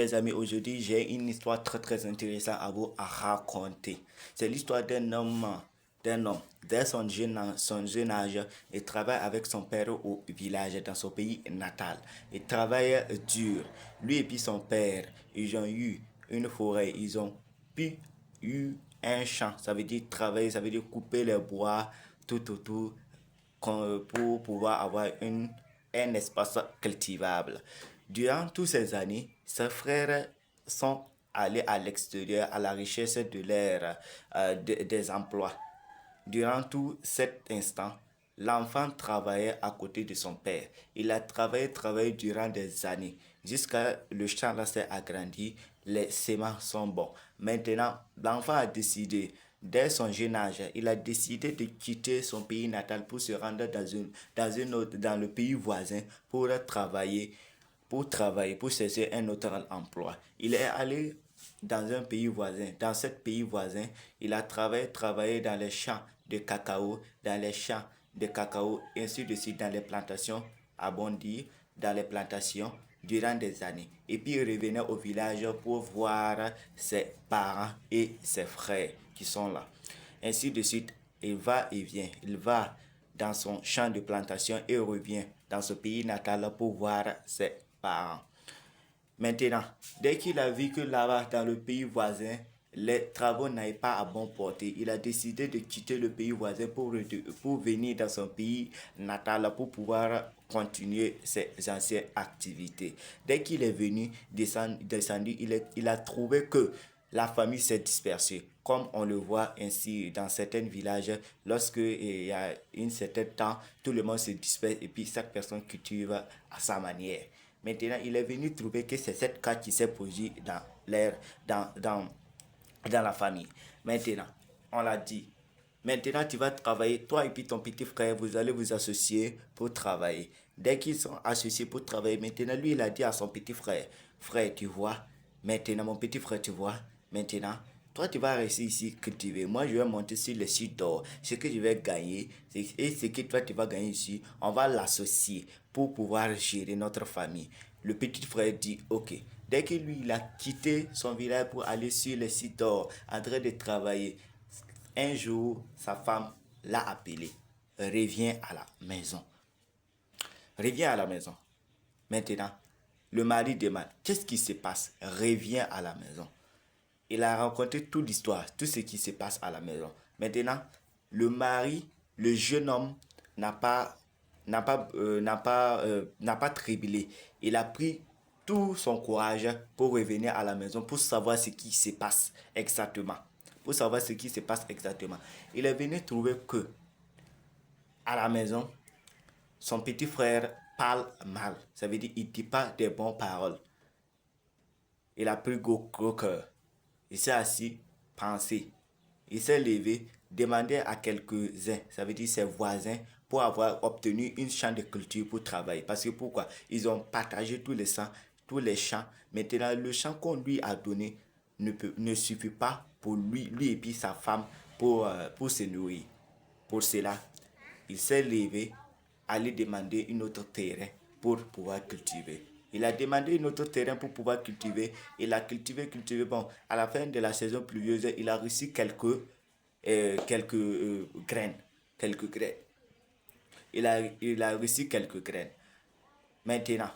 Les amis, aujourd'hui, j'ai une histoire très intéressante à vous raconter. C'est l'histoire d'un homme, dès son jeune âge, il travaille avec son père au village, dans son pays natal. Il travaille dur. Lui et puis son père, ils ont eu une forêt, ils ont pu eu un champ. Ça veut dire travailler, ça veut dire couper les bois tout autour pour pouvoir avoir un espace cultivable. Durant toutes ces années, ses frères sont allés à l'extérieur à la recherche de des emplois. Durant tout cet instant, l'enfant travaillait à côté de son père. Il a travaillé durant des années. Jusqu'à le champ là s'est agrandi, les semences sont bons. Maintenant, l'enfant a décidé, dès son jeune âge, il a décidé de quitter son pays natal pour se rendre dans le pays voisin pour chercher un autre emploi. Il est allé dans un pays voisin. Dans ce pays voisin, il a travaillé dans les champs de cacao, ainsi de suite, dans les plantations, à Bondy, dans les plantations, durant des années. Et puis il revenait au village pour voir ses parents et ses frères qui sont là. Ainsi de suite, il va et vient. Il va dans son champ de plantation et revient dans ce pays natal pour voir ses parents. Maintenant, dès qu'il a vu que là-bas, dans le pays voisin, les travaux n'allaient pas à bon porter, il a décidé de quitter le pays voisin pour venir dans son pays natal pour pouvoir continuer ses anciennes activités. Dès qu'il est venu, descendu, il a trouvé que la famille s'est dispersée, comme on le voit ainsi dans certains villages, lorsque il y a un certain temps, tout le monde se disperse et puis chaque personne cultive à sa manière. Maintenant, il est venu trouver que c'est cette cas qui s'est produit dans la famille. Maintenant, on l'a dit. Maintenant, tu vas travailler, toi et puis ton petit frère, vous allez vous associer pour travailler. Dès qu'ils sont associés pour travailler, maintenant, lui, il a dit à son petit frère, frère, tu vois, maintenant, mon petit frère, tu vois, maintenant, toi, tu vas rester ici cultiver. Moi, je vais monter sur le site d'or. Ce que je vais gagner, et ce que toi, tu vas gagner ici, on va l'associer pour pouvoir gérer notre famille. Le petit frère dit, ok. Dès que lui, il a quitté son village pour aller sur le site d'or, en train de travailler, un jour, sa femme l'a appelé. Reviens à la maison. Reviens à la maison. Maintenant, le mari demande, qu'est-ce qui se passe? Reviens à la maison. Il a raconté toute l'histoire, tout ce qui se passe à la maison. Maintenant, le jeune homme n'a pas, n'a pas trébuché. Il a pris tout son courage pour revenir à la maison, pour savoir ce qui se passe exactement. Pour savoir ce qui se passe exactement. Il est venu trouver que, à la maison, son petit frère parle mal. Ça veut dire qu'il ne dit pas des bonnes paroles. Il a pris gros cœur. Il s'est assis, pensé. Il s'est levé, demandé à quelques-uns, ça veut dire ses voisins, pour avoir obtenu une champ de culture pour travailler. Parce que pourquoi? Ils ont partagé tous les champs. Maintenant, le champ qu'on lui a donné ne suffit pas pour lui et puis sa femme, pour se nourrir. Pour cela, il s'est levé, aller demander une autre terrain pour pouvoir cultiver. Il a demandé un autre terrain pour pouvoir cultiver. Il a cultivé. Bon, à la fin de la saison pluvieuse, il a reçu quelques graines. Quelques graines. Il a reçu quelques graines. Maintenant,